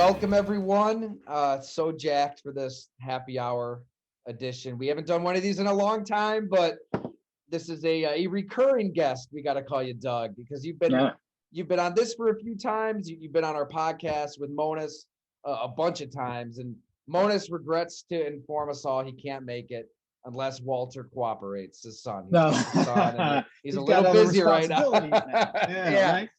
welcome everyone. So jacked for this happy hour edition. We haven't done one of these in a long time, but this is a recurring guest. We got to call you Doug because you've been on this for a few times. You've been on our podcast with Monas a bunch of times, and Monas regrets to inform us all he can't make it unless Walter cooperates. His son. He's a little busy right now. Yeah. Right?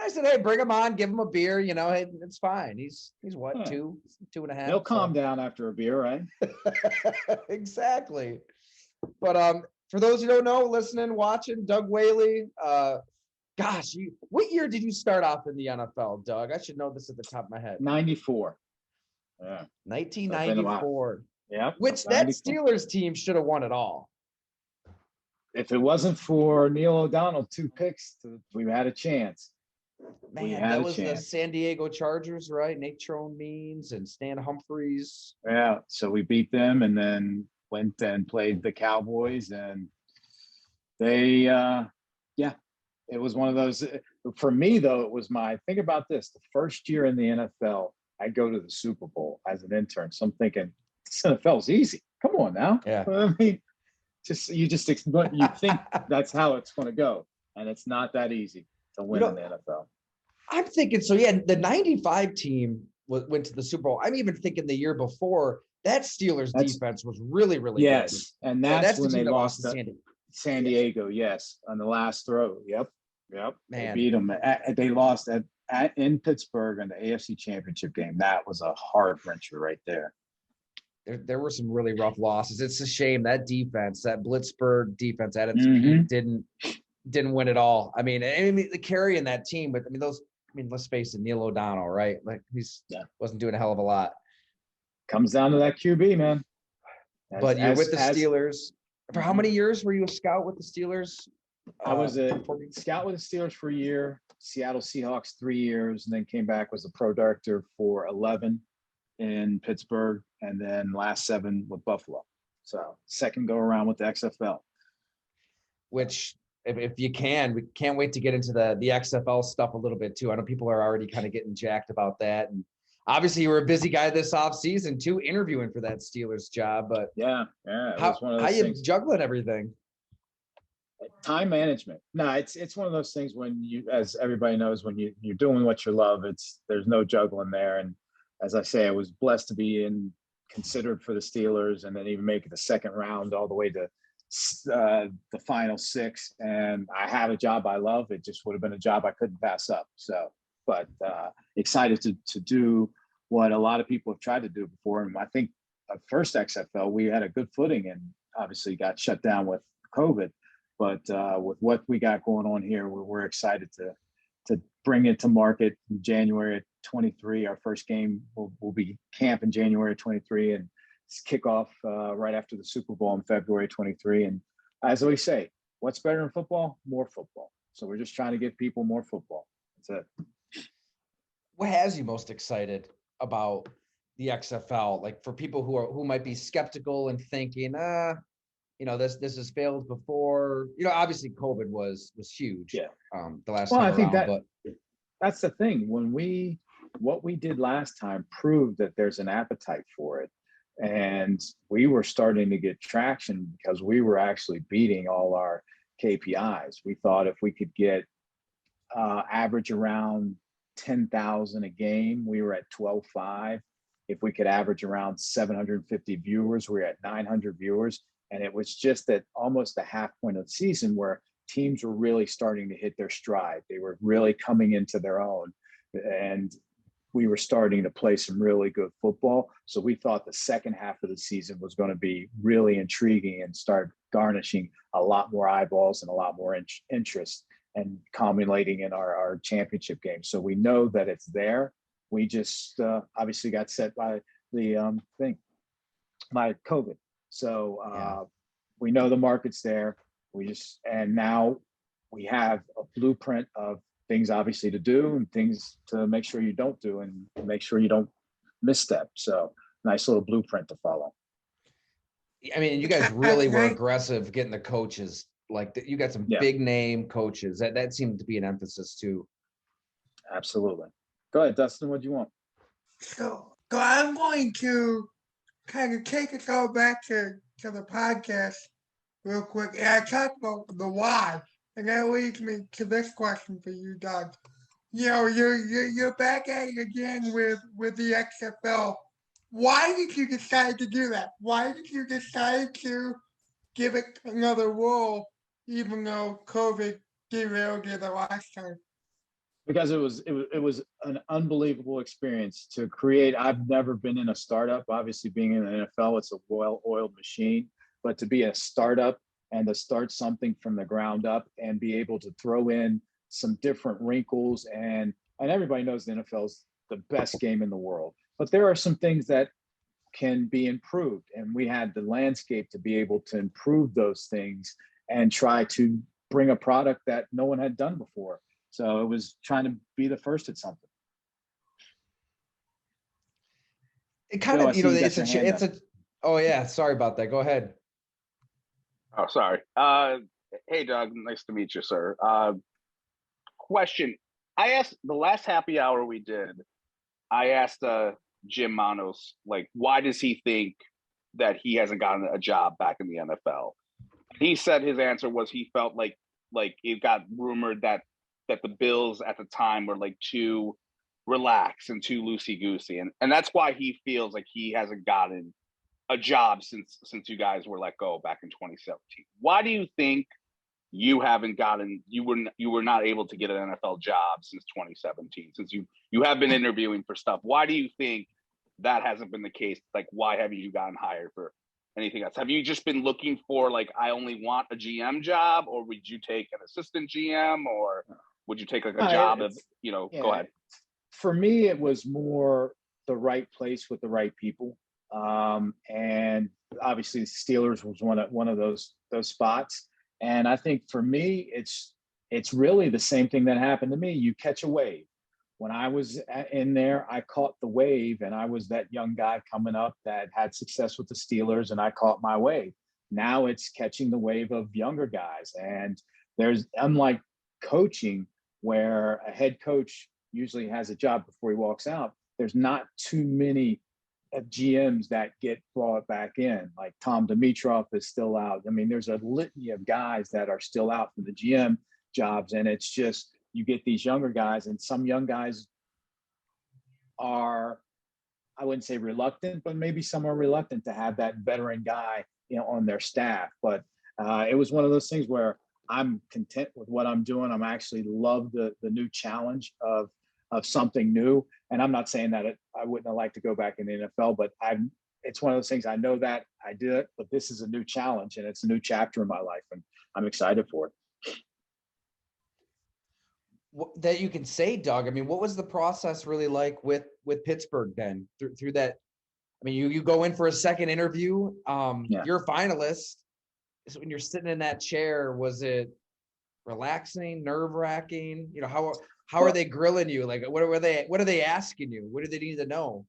I said, hey, bring him on, give him a beer. You know, hey, it's fine. He's what, two and a half. He'll calm down after a beer, right? Exactly. But for those who don't know, listening, watching, Doug Whaley. What year did you start off in the NFL, Doug? I should know this at the top of my head. 94. Yeah. 1994. Yeah. Which that Steelers team should have won it all. If it wasn't for Neil O'Donnell, 2 picks, we had a chance. Man, that was the San Diego Chargers, right? Nate Trone Means and Stan Humphries. Yeah, so we beat them and then went and played the Cowboys, and they, it was one of those. For me, though, it was think about this, the first year in the NFL, I go to the Super Bowl as an intern. So I'm thinking, this NFL's easy. Come on now. Yeah. I mean, you think that's how it's going to go, and it's not that easy to win in the NFL. I'm thinking so. Yeah, the '95 team went to the Super Bowl. I'm even thinking the year before that Steelers defense was really, really good. And that's when they lost to San Diego. Yes, on the last throw. Yep. Man, they beat them. They lost in Pittsburgh in the AFC Championship game. That was a heart wrencher right there. There were some really rough losses. It's a shame that defense, that Blitzburg defense at its Mm-hmm. peak didn't win it all. I mean, the carrying that team, but let's face it, Neil O'Donnell, right? Like wasn't doing a hell of a lot. Comes down to that QB, man. But you're with the Steelers. For how many years were you a scout with the Steelers? I was a scout with the Steelers for a year, Seattle Seahawks 3 years, and then came back, was a pro director for 11 in Pittsburgh, and then last 7 with Buffalo. So second go around with the XFL. Which, if you can, we can't wait to get into the XFL stuff a little bit too. I know people are already kind of getting jacked about that. And obviously you were a busy guy this offseason too, interviewing for that Steelers job. But yeah. How you juggling everything? Time management. No, it's one of those things when you, as everybody knows, when you're doing what you love, there's no juggling there. And as I say, I was blessed to be considered for the Steelers and then even make it the second round all the way to the final 6. And I have a job I love. It just would have been a job I couldn't pass up. So, but excited to do what a lot of people have tried to do before. And I think first XFL, we had a good footing and obviously got shut down with COVID. But with what we got going on here, we're excited to bring it to market in January of 23. Our first game will be camp in January of 23 and kick off right after the Super Bowl in February 23. And as we say, what's better than football? More football. So we're just trying to give people more football. That's it. What has you most excited about the XFL? Like for people who might be skeptical and thinking, this has failed before. Obviously COVID was huge. Yeah. The last time I think around, that's the thing. What we did last time proved that there's an appetite for it. And we were starting to get traction because we were actually beating all our KPIs. We thought if we could get average around 10,000 a game, we were at 12.5. If we could average around 750 viewers, we were at 900 viewers. And it was just at almost the half point of the season where teams were really starting to hit their stride. They were really coming into their own. And we were starting to play some really good football. So we thought the second half of the season was going to be really intriguing and start garnishing a lot more eyeballs and a lot more interest and culminating in our championship game. So we know that it's there. We just obviously got set by the by COVID. So we know the market's there. And now we have a blueprint of things obviously to do and things to make sure you don't do and make sure you don't misstep. So nice little blueprint to follow. I mean, you guys really were aggressive getting the coaches. Like you got some big name coaches. That seemed to be an emphasis too. Absolutely. Go ahead, Dustin. What do you want? So I'm going to kind of take us all back to the podcast real quick. And I talked about the why, and that leads me to this question for you, Doug. You're back at it again with the XFL. Why did you decide to do that? Why did you decide to give it another role, even though COVID derailed you the last time? Because it was an unbelievable experience to create. I've never been in a startup. Obviously, being in the NFL, it's a well-oiled machine, but to be a startup and to start something from the ground up and be able to throw in some different wrinkles, and everybody knows the NFL is the best game in the world, but there are some things that can be improved, and we had the landscape to be able to improve those things and try to bring a product that no one had done before. So it was trying to be the first at something. It kind Bill, of, it's a, oh yeah, sorry about that. Go ahead. Oh, sorry. Hey, Doug, nice to meet you, sir. Question. I asked the last happy hour we did, I asked Jim Manos, like, why does he think that he hasn't gotten a job back in the NFL? He said his answer was he felt like it got rumored that the Bills at the time were like too relaxed and too loosey-goosey. And that's why he feels like he hasn't gotten a job since you guys were let go back in 2017. Why do you think you were not able to get an NFL job since 2017, since you have been interviewing for stuff? Why do you think that hasn't been the case? Like, why haven't you gotten hired for anything else? Have you just been looking for, like, I only want a GM job, or would you take an assistant GM, or would you take like a job of, yeah. Go ahead. For me, it was more the right place with the right people. And obviously Steelers was one of those spots. And I think for me, it's really the same thing that happened to me. You catch a wave. When I was in there, I caught the wave, and I was that young guy coming up that had success with the Steelers, and I caught my wave. Now it's catching the wave of younger guys. And there's, unlike coaching, where a head coach usually has a job before he walks out, there's not too many GMs that get brought back in. Like Tom Dimitroff is still out. I mean, there's a litany of guys that are still out for the GM jobs, and it's just, you get these younger guys, and some young guys are, I wouldn't say reluctant, but maybe some are reluctant to have that veteran guy, on their staff. But it was one of those things where I'm content with what I'm doing. I'm actually love the new challenge of something new. And I'm not saying that I wouldn't have liked to go back in the NFL, but it's one of those things. I know that I did it, but this is a new challenge, and it's a new chapter in my life, and I'm excited for it. That you can say, Doug, I mean, what was the process really like with Pittsburgh then through that? I mean, you go in for a second interview, you're a finalist. So when you're sitting in that chair, was it relaxing, nerve-wracking? How are they grilling you? Like, what are they asking you? What do they need to know?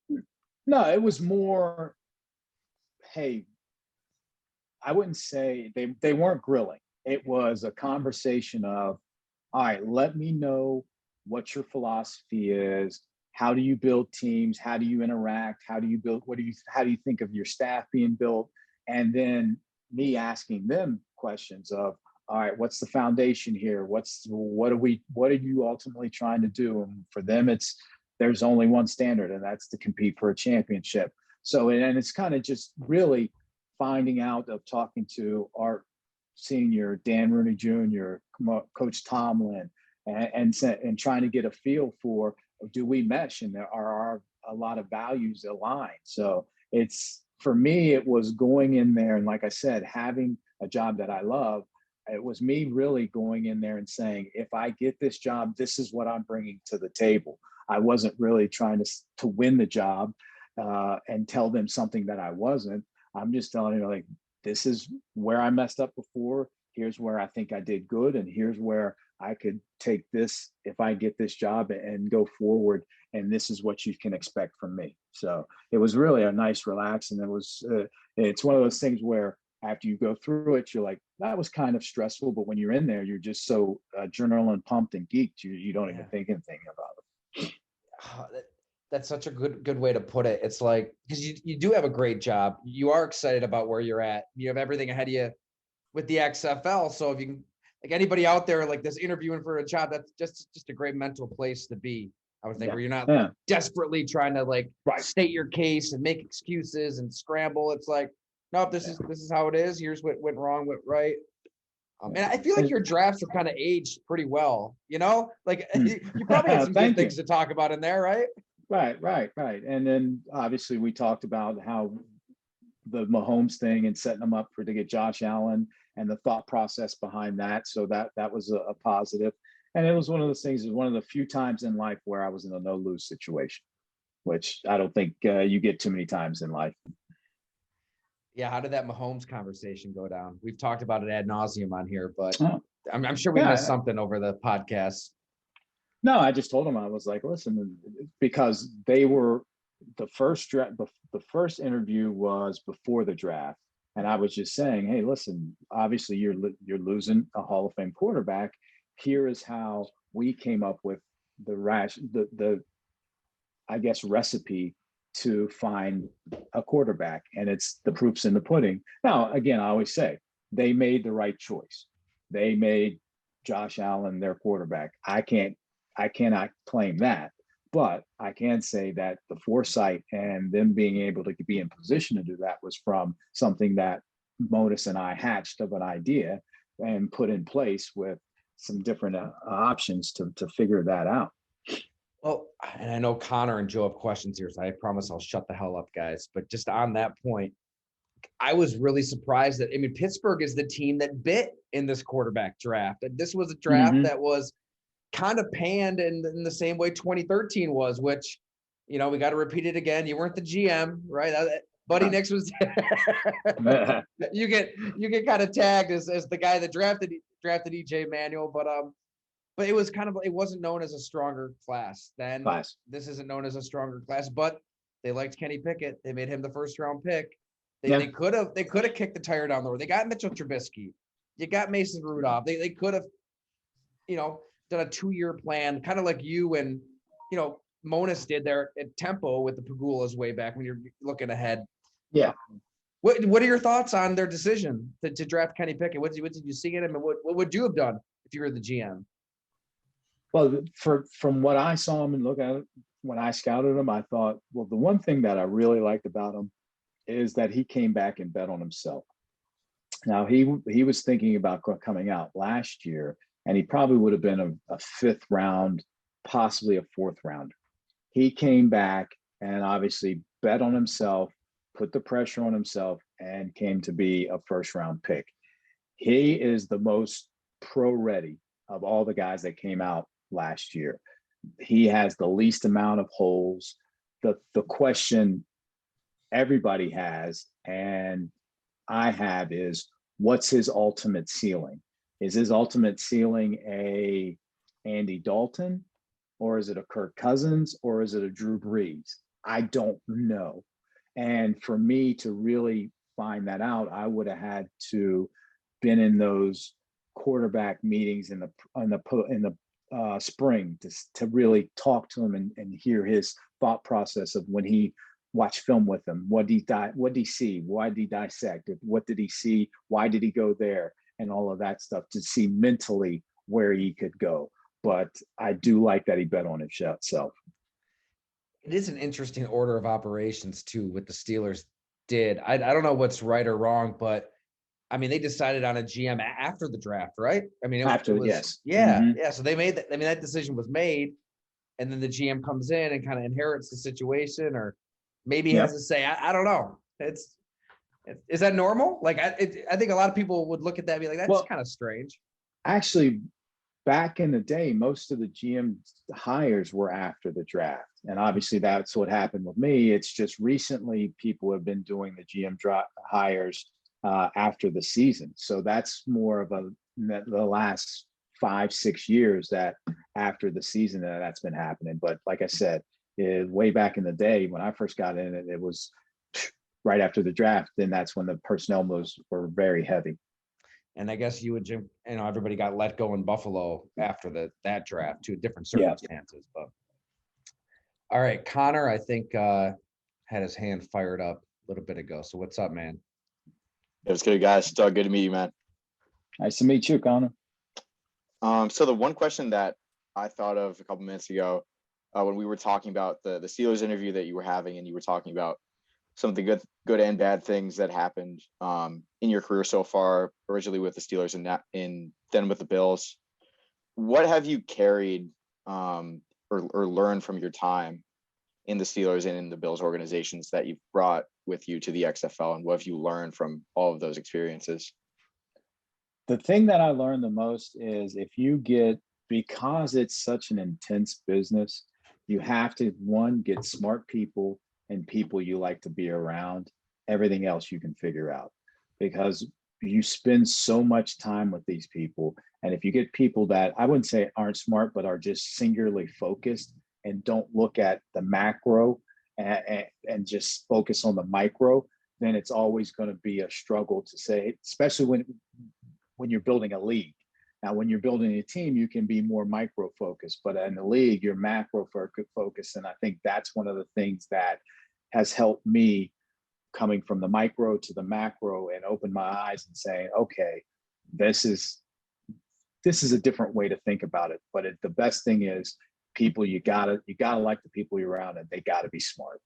No, it was more, hey, I wouldn't say they weren't grilling. It was a conversation of, all right, let me know what your philosophy is. How do you build teams? How do you interact? How do you build? How do you think of your staff being built? And then me asking them questions of, all right, what's the foundation here? What are you ultimately trying to do? And for them, there's only one standard, and that's to compete for a championship. So, and it's kind of just really finding out of talking to our senior, Dan Rooney Jr., Coach Tomlin, and trying to get a feel for, do we mesh, and are a lot of values aligned? So for me, it was going in there, and like I said, having a job that I love. It was me really going in there and saying, if I get this job, this is what I'm bringing to the table. I wasn't really trying to win the job and tell them something that I wasn't. I'm just telling you, like, this is where I messed up before. Here's where I think I did good. And here's where I could take this if I get this job and go forward. And this is what you can expect from me. So it was really a nice relax. And it's one of those things where after you go through it, you're like, that was kind of stressful. But when you're in there, you're just so adrenaline pumped and geeked, you don't even think anything about it. that's such a good way to put it. It's like, because you do have a great job. You are excited about where you're at. You have everything ahead of you with the XFL. So if you can, like anybody out there like this interviewing for a job, that's just a great mental place to be, I would think, where you're not desperately trying to like state your case and make excuses and scramble. It's like, no, this is how it is. Here's what went wrong, what right. And I feel like your drafts are kind of aged pretty well, you know, like you probably had some good things to talk about in there, right? Right. And then obviously we talked about how the Mahomes thing and setting them up to get Josh Allen and the thought process behind that. So that was a positive. And it was one of those things, one of the few times in life where I was in a no-lose situation, which I don't think you get too many times in life. Yeah, how did that Mahomes conversation go down? We've talked about it ad nauseum on here, but I'm sure we missed something over the podcast. No, I just told him, I was like, listen, because they were the first draft, the first interview was before the draft. And I was just saying, hey, listen, obviously you're losing a Hall of Fame quarterback. Here is how we came up with the I guess recipe to find a quarterback, and it's the proof's in the pudding. Now, again, I always say they made the right choice. They made Josh Allen their quarterback. I cannot claim that, but I can say that the foresight and them being able to be in position to do that was from something that Modus and I hatched of an idea and put in place with some different options to figure that out. Well, and I know Connor and Joe have questions here, so I promise I'll shut the hell up, guys. But just on that point, I was really surprised that, I mean, Pittsburgh is the team that bit in this quarterback draft. This was a draft that was kind of panned in the same way 2013 was, which, you know, we got to repeat it again. You weren't the GM, right? Buddy Nix was. you get kind of tagged as the guy that drafted EJ Manuel, but it was it wasn't known as a stronger class then. This isn't known as a stronger class, but they liked Kenny Pickett. They made him the first round pick. They could have kicked the tire down the road. They got Mitchell Trubisky. You got Mason Rudolph. They could have, you know, done a 2-year plan, kind of like you and, you know, Monas did there at Tempo with the Pagulas way back when you're looking ahead. Yeah. What are your thoughts on their decision to draft Kenny Pickett? What did you see in him, and what would you have done if you were the GM? Well, from what I saw him and look at it, when I scouted him, I thought, well, the one thing that I really liked about him is that he came back and bet on himself. Now, he was thinking about coming out last year, and he probably would have been a 5th round, possibly a 4th rounder. He came back and obviously bet on himself, put the pressure on himself, and came to be a 1st round pick. He is the most pro-ready of all the guys that came out last year. He has the least amount of holes. The question everybody has, and I have, is what's his ultimate ceiling? Is his ultimate ceiling a Andy Dalton, or is it a Kirk Cousins, or is it a Drew Brees? I don't know. And for me to really find that out, I would have had to been in those quarterback meetings in the spring to really talk to him and hear his thought process of when he watched film with him. What did he see? Why did he dissect it? What did he see? Why did he go there? And all of that stuff to see mentally where he could go. But I do like that he bet on himself. It is an interesting order of operations too, what the Steelers did. I don't know what's right or wrong, but I mean, they decided on a GM after the draft, right? I mean, yes. Yeah. So they made that. I mean, that decision was made, and then the GM comes in and kind of inherits the situation, or maybe he has to say, I don't know. Is that normal? Like, I think a lot of people would look at that and be like, that's kind of strange. Actually, back in the day, most of the GM hires were after the draft. And obviously that's what happened with me. It's just recently people have been doing the GM hires after the season. So that's more of the last 5-6 years that after the season that's been happening. But like I said, way back in the day when I first got in it was right after the draft. Then that's when the personnel moves were very heavy. And I guess you and Jim, everybody got let go in Buffalo after that draft to different circumstances. But All right, Connor, I think had his hand fired up a little bit ago. So what's up, man? It was good, guys. Doug, good to meet you, man. Nice to meet you, Connor. So the one question that I thought of a couple minutes ago, when we were talking about the Steelers interview that you were having, and you were talking about some of the good and bad things that happened in your career so far, originally with the Steelers and then with the Bills. What have you carried or learned from your time in the Steelers and in the Bills organizations that you've brought with you to the XFL, and what have you learned from all of those experiences? The thing that I learned the most is because it's such an intense business, you have to, one, get smart people and people you like to be around. Everything else you can figure out, because you spend so much time with these people. And if you get people that, I wouldn't say aren't smart, but are just singularly focused and don't look at the macro and just focus on the micro, then it's always going to be a struggle to say, especially when you're building a league. Now, when you're building a team, you can be more micro focused, but in the league, you're macro focused. And I think that's one of the things that has helped me coming from the micro to the macro and open my eyes and saying, okay, this is a different way to think about it. But the best thing is people, you gotta like the people you're around, and they gotta be smart.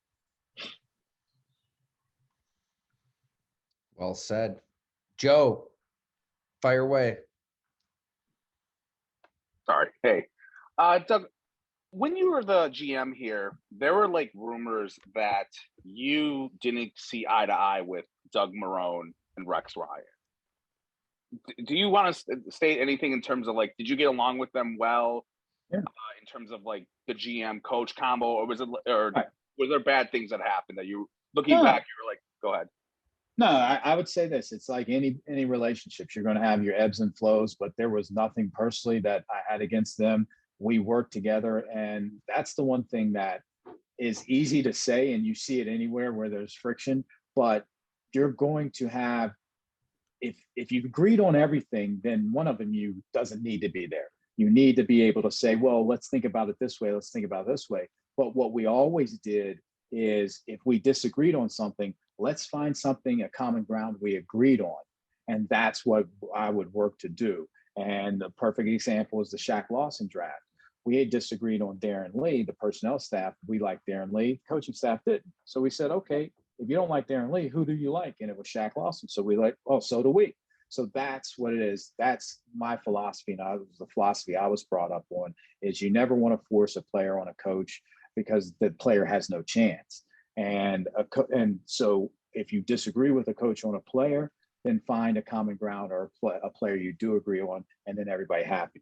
Well said. Joe, fire away. Sorry. Hey, Doug, when you were the GM here, there were like rumors that you didn't see eye to eye with Doug Marrone and Rex Ryan. Do you want to state anything in terms of like, did you get along with them well? Yeah. In terms of like the GM coach combo, or was there bad things that happened that you looking back, you were like, go ahead? No, I would say this. It's like any relationships. You're going to have your ebbs and flows, but there was nothing personally that I had against them. We worked together, and that's the one thing that is easy to say, and you see it anywhere where there's friction. But you're going to have, if you've agreed on everything, then one of them you doesn't need to be there. You need to be able to say, well, let's think about it this way. Let's think about it this way. But what we always did is, if we disagreed on something, let's find something, a common ground we agreed on. And that's what I would work to do. And the perfect example is the Shaq Lawson draft. We had disagreed on Darren Lee, the personnel staff. We liked Darren Lee, coaching staff didn't. So we said, okay, if you don't like Darren Lee, who do you like? And it was Shaq Lawson. So we like, oh, so do we. So that's what it is. That's my philosophy. And that was the philosophy I was brought up on, is you never want to force a player on a coach, because the player has no chance. And so if you disagree with a coach on a player, then find a common ground or a player you do agree on, and then everybody's happy.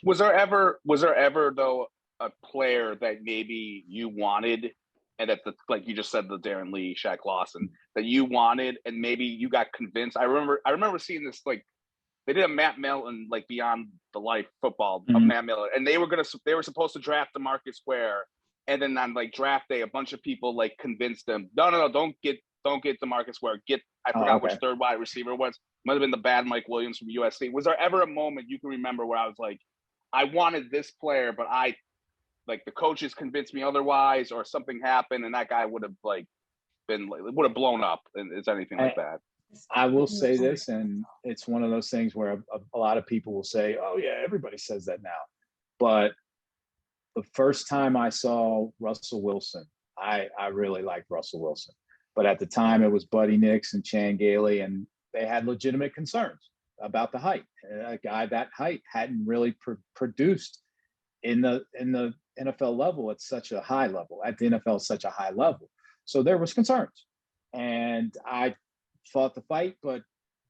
Was there ever though a player that maybe you wanted, and that like you just said, the Darren Lee, Shaq Lawson, that you wanted, and maybe you got convinced? I remember seeing this, like they did a Matt Milton, like Beyond the Life football of Matt Milton, and they were supposed to draft DeMarcus Ware, and then on like draft day, a bunch of people like convinced them, no, don't get DeMarcus Ware, I forgot which third wide receiver it was. Might have been the bad Mike Williams from USC. Was there ever a moment you can remember where I was like, I wanted this player, but the coaches convinced me otherwise, or something happened and that guy would have would have blown up? And is anything like that? I will say this, and it's one of those things where a lot of people will say, oh yeah, everybody says that now. But the first time I saw Russell Wilson, I really liked Russell Wilson. But at the time it was Buddy Nix and Chan Gailey, and they had legitimate concerns about the height. A guy that height hadn't really produced in the NFL level at such a high level, at the NFL such a high level. So there was concerns, and I fought the fight. But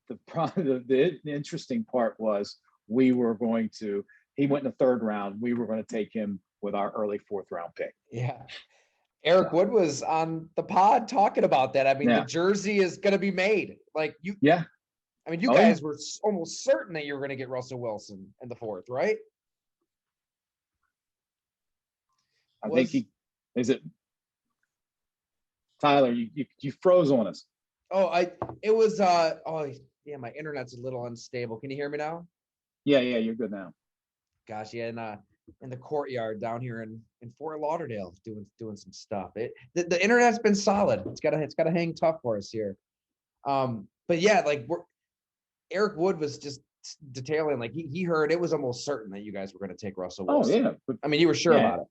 the interesting part was he went in the third round. We were going to take him with our early fourth round pick. Yeah. Eric Wood was on the pod talking about that. I mean, Yeah. The jersey is going to be made. Like you. Yeah. I mean, you guys were almost certain that you were going to get Russell Wilson in the fourth, right? I think is it Tyler, you froze on us. It was my internet's a little unstable. Can you hear me now? Yeah, you're good now. Gosh, yeah, and in the courtyard down here in Fort Lauderdale doing some stuff. The internet's been solid. It's gotta hang tough for us here. But yeah, like Eric Wood was just detailing, like he heard it was almost certain that you guys were going to take Russell Wilson. Oh yeah, I mean, you were sure about it.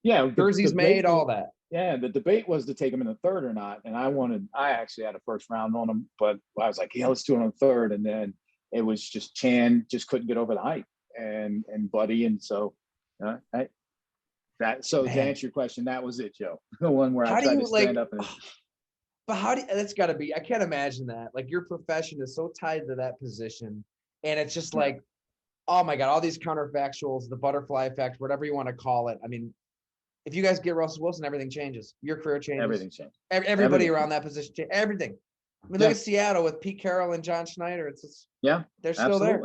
Yeah, jerseys made, all that. Yeah, the debate was to take him in the third or not, and I actually had a first round on him, but I was like, yeah, let's do it on the third, and then it was just Chan just couldn't get over the hype, and Buddy, and so to answer your question, that was it, Joe. The one where I tried to stand up and. But that's got to be, I can't imagine that. Like, your profession is so tied to that position. And it's just like, oh my God, all these counterfactuals, the butterfly effect, whatever you want to call it. I mean, if you guys get Russell Wilson, everything changes. Your career changes. Everything changes. Everybody around that position changes. Everything. I mean, look at Seattle with Pete Carroll and John Schneider. It's just, they're still there.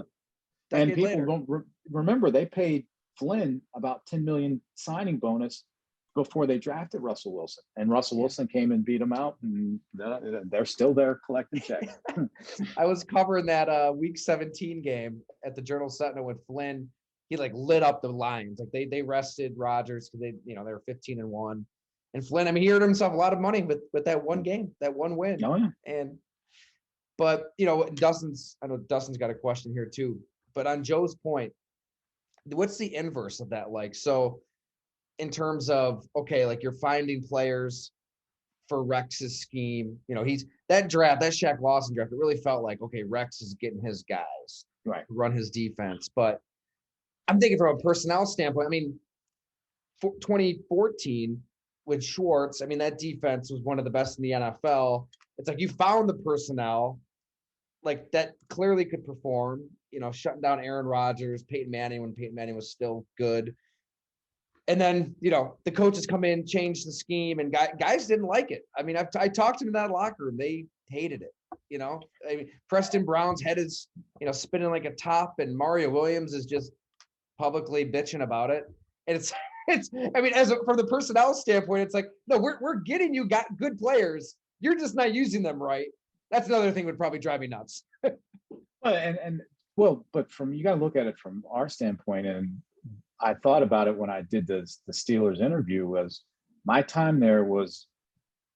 And people don't remember they paid Flynn about $10 million signing bonus before they drafted Russell Wilson, and Russell Wilson came and beat them out, and they're still there collecting checks. I was covering that week 17 game at the Journal Sentinel with Flynn. He like lit up the Lions. Like they rested Rodgers because they were 15-1, and Flynn, I mean, he earned himself a lot of money with that one game, that one win. Oh yeah. But I know Dustin's got a question here too. But on Joe's point, what's the inverse of that? Like, so in terms of, okay, like you're finding players for Rex's scheme, he's that Shaq Lawson draft, it really felt like, okay, Rex is getting his guys to run his defense. But I'm thinking from a personnel standpoint, I mean, 2014 with Schwartz, I mean, that defense was one of the best in the NFL. It's like you found the personnel like that clearly could perform, shutting down Aaron Rodgers, Peyton Manning when Peyton Manning was still good. And then, the coaches come in, change the scheme, and guys didn't like it. I mean, I talked to them in that locker room. They hated it, I mean, Preston Brown's head is, spinning like a top, and Mario Williams is just publicly bitching about it. And it's I mean, from the personnel standpoint, it's like, no, we're getting you got good players. You're just not using them right. That's another thing would probably drive me nuts. But you got to look at it from our standpoint, and I thought about it when I did the Steelers interview. Was my time there was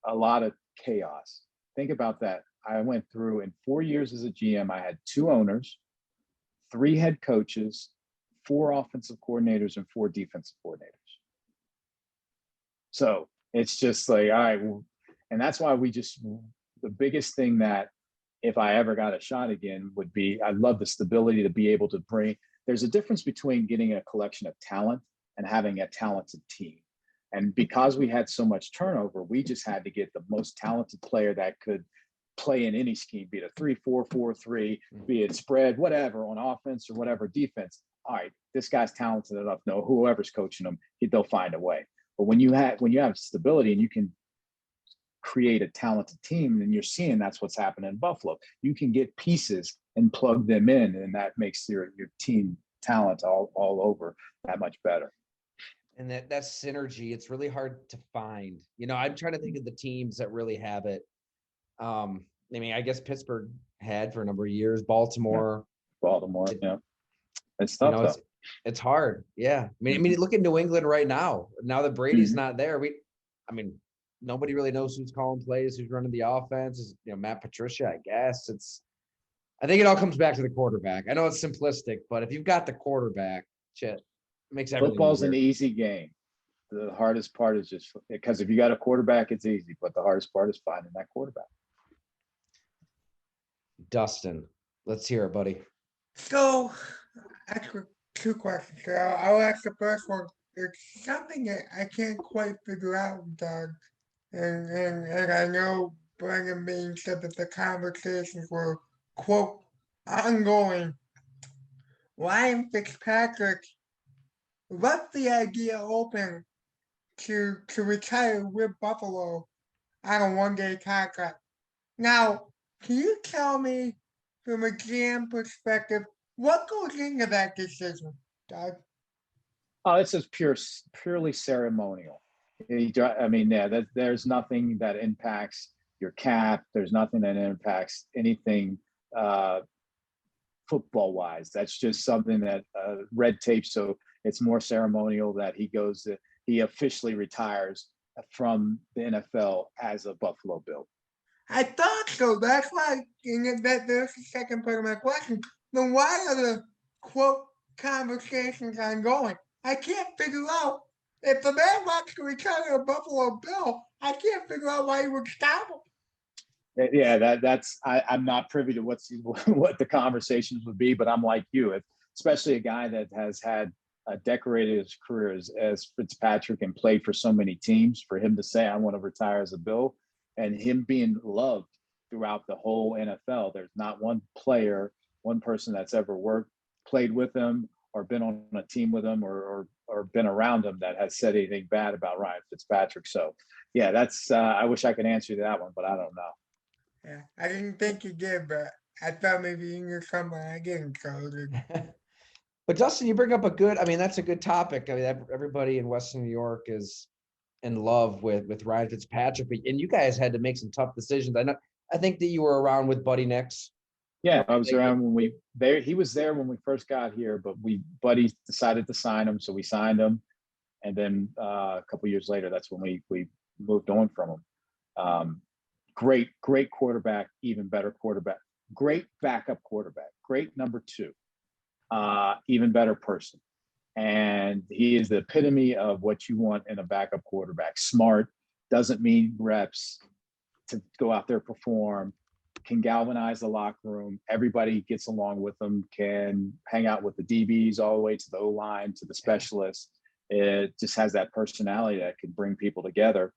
a lot of chaos. Think about that. I went through in 4 years as a GM. I had 2 owners, 3 head coaches, 4 offensive coordinators, and 4 defensive coordinators. So it's just like, all right, and that's why the biggest thing that if I ever got a shot again would be, I'd love the stability to be able to bring. There's a difference between getting a collection of talent and having a talented team. And because we had so much turnover, we just had to get the most talented player that could play in any scheme, be it a 3-4-4-3, be it spread, whatever, on offense or whatever defense. All right, this guy's talented enough. No, whoever's coaching him, they'll find a way. But when you have stability and you can create a talented team, and you're seeing that's what's happening in Buffalo. You can get pieces and plug them in, and that makes your team talent all over that much better. And that synergy, it's really hard to find. I'm trying to think of the teams that really have it. I mean, I guess Pittsburgh had for a number of years. Baltimore, yeah. It's tough. It's hard. Yeah. I mean, look at New England right now. Now that Brady's not there, nobody really knows who's calling plays, who's running the offense. Is Matt Patricia, I guess. I think it all comes back to the quarterback. I know it's simplistic, but if you've got the quarterback, it makes everything Football's easier. An easy game. The hardest part is just because if you got a quarterback, it's easy, but the hardest part is finding that quarterback. Dustin, let's hear it, buddy. So, actually, 2 questions. I'll ask the first one. It's something that I can't quite figure out, Doug. And I know Brendan Bean said that the conversations were, quote, ongoing. Ryan Fitzpatrick left the idea open to retire with Buffalo on a 1-day contract. Now, can you tell me, from a GM perspective, what goes into that decision, Doug? Oh, it's just purely ceremonial. I mean, there's nothing that impacts your cap. There's nothing that impacts anything football-wise. That's just something that red tape. So It's more ceremonial that he officially retires from the NFL as a Buffalo Bill. I thought so. That's why there's the second part of my question. Then why are the quote conversations ongoing? I can't figure out if the man wants to retire a Buffalo Bill. I can't figure out why he would stop him. Yeah, I'm not privy to what the conversations would be, but I'm like you, especially a guy that has had decorated his career as Fitzpatrick and played for so many teams. For him to say, I want to retire as a Bill, and him being loved throughout the whole NFL. There's not one person that's ever played with him or been on a team with him or been around him that has said anything bad about Ryan Fitzpatrick. So yeah, that's I wish I could answer that one, but I don't know. Yeah, I didn't think you did, but I thought maybe you knew something I didn't. But Dustin, you bring up that's a good topic. I mean, everybody in Western New York is in love with Ryan Fitzpatrick, and you guys had to make some tough decisions. I think that you were around with Buddy Nix. Yeah, I was around he was there when we first got here, but Buddy decided to sign him, so we signed him, and then a couple years later, that's when we moved on from him. Great quarterback, even better quarterback, great backup quarterback, great number two, even better person. And he is the epitome of what you want in a backup quarterback. Smart, doesn't need reps to go out there, perform, can galvanize the locker room. Everybody gets along with him, can hang out with the DBs all the way to the O-line, to the specialists. It just has that personality that could bring people together.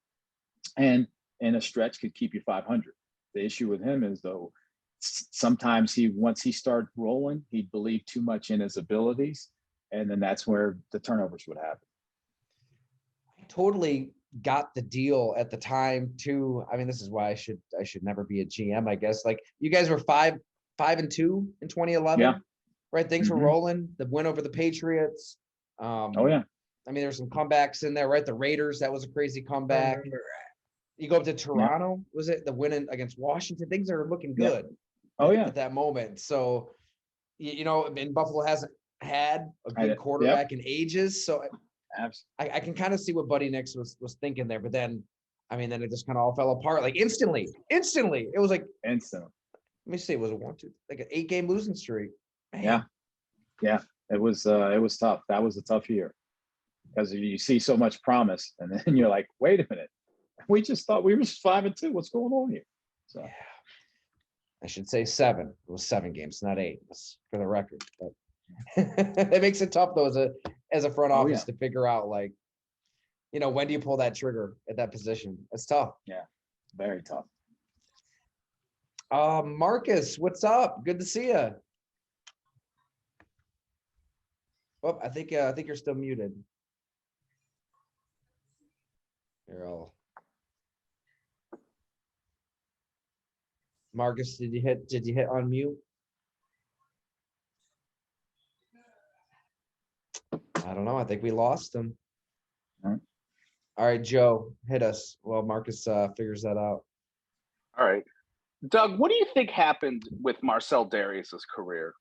And in a stretch could keep you 500. The issue with him is, though, sometimes once he started rolling, he'd believe too much in his abilities, and then that's where the turnovers would happen. I totally got the deal at the time too. I mean, this is why I should never be a GM, I guess. Like, you guys were 5-2 in 2011, yeah, right? Things were rolling. The win over the Patriots. Oh yeah. I mean, there's some comebacks in there, right? The Raiders, that was a crazy comeback. You go up to Toronto, was it the win against Washington? Things are looking good. Oh yeah, at that moment. So, and Buffalo hasn't had a good quarterback in ages. So I can kind of see what Buddy Nix was thinking there. But then, then it just kind of all fell apart. Like instantly. It was like instant. Let me see. Was it 1-2? Like an 8-game losing streak. Man. Yeah. It was tough. That was a tough year because you see so much promise, and then you're like, wait a minute. We just thought we were 5-2. What's going on here? So I should say 7. It was 7 games, not 8. That's for the record. But it makes it tough though as a front office to figure out, like, when do you pull that trigger at that position? It's tough. Yeah, very tough. Marcus, what's up? Good to see you. Oh, I think you're still muted. You're all. Marcus, did you hit unmute? I don't know. I think we lost him. All right, Joe, hit us while Marcus figures that out. All right. Doug, what do you think happened with Marcel Darius's career?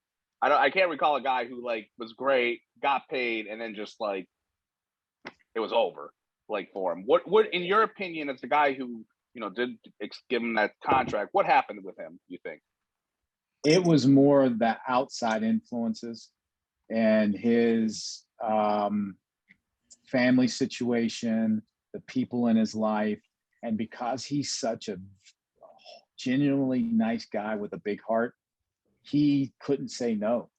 I can't recall a guy who was great, got paid, and then just it was over for him. What in your opinion, as the guy who did give him that contract, what happened with him, you think? It was more the outside influences and his family situation, the people in his life. And because he's such a genuinely nice guy with a big heart, he couldn't say no.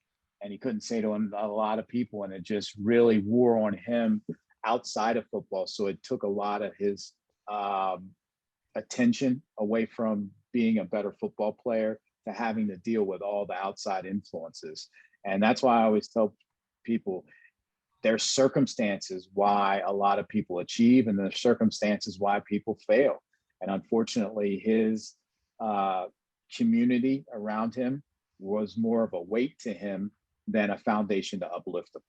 And he couldn't say to a lot of people. And it just really wore on him outside of football. So it took a lot of his attention away from being a better football player to having to deal with all the outside influences. And that's why I always tell people there's circumstances why a lot of people achieve, and there's circumstances why people fail. And unfortunately, his community around him was more of a weight to him than a foundation to uplift him.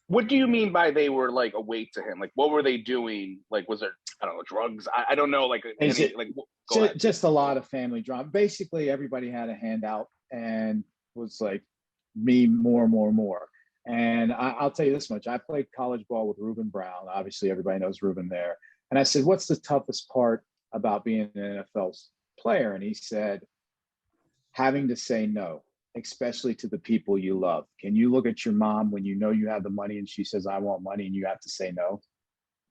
What do you mean by they were a weight to him? What were they doing? Was there, I don't know, drugs? I don't know. Just a lot of family drama. Basically, everybody had a handout and was me more. And I'll tell you this much. I played college ball with Reuben Brown. Obviously, everybody knows Reuben there. And I said, what's the toughest part about being an NFL player? And he said, having to say no, especially to the people you love. Can you look at your mom when you know you have the money and she says, I want money, and you have to say no?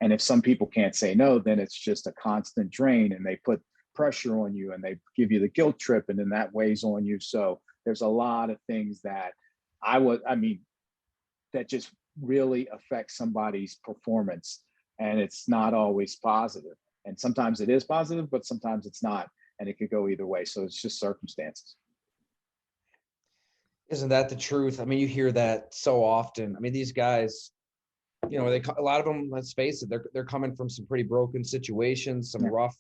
And if some people can't say no, then it's just a constant drain, and they put pressure on you and they give you the guilt trip, and then that weighs on you. So there's a lot of things that that just really affect somebody's performance. And it's not always positive. And sometimes it is positive, but sometimes it's not. And it could go either way. So it's just circumstances. Isn't that the truth? I mean, you hear that so often. I mean, these guys, you know, a lot of them, let's face it, they're coming from some pretty broken situations, some rough,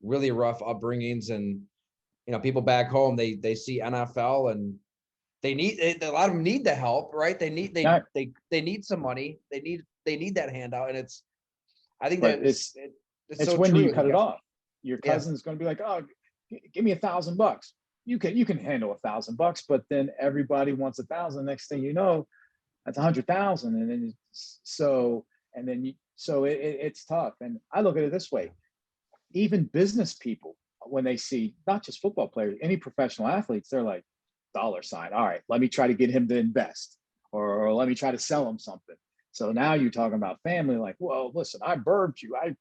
really rough upbringings. And, you know, people back home, they see NFL and a lot of them need the help, right? They need some money. They need that handout. And I think that it's so when true. you cut it off. Your cousin's going to be like, oh, give me $1,000. You can handle $1,000, but then everybody wants 1,000. Next thing you know, that's 100,000. And then it's tough. And I look at it this way: even business people, when they see not just football players, any professional athletes, they're like, $sign. All right, let me try to get him to invest, or let me try to sell him something. So now you're talking about family, like, well, listen, I birthed you. I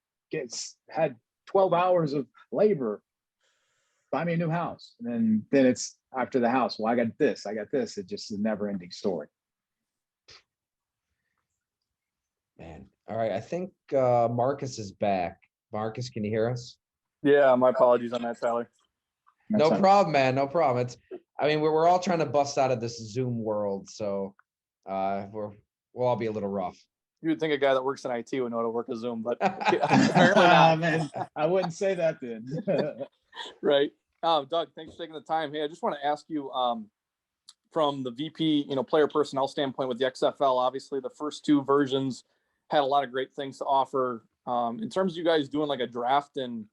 had 12 hours of labor. Buy me a new house. And then it's after the house. Well, I got this. It just is a never ending story. Man. All right. I think Marcus is back. Marcus, can you hear us? Yeah, my apologies on that, Tyler. No problem, man. No problem. We're all trying to bust out of this Zoom world, so we'll all be a little rough. You would think a guy that works in IT would know how to work a Zoom, but apparently not. Man, I wouldn't say that then. Right. Doug, thanks for taking the time. Hey, I just want to ask you, from the VP, player personnel standpoint with the XFL, obviously the first two versions had a lot of great things to offer. In terms of you guys doing like a draft in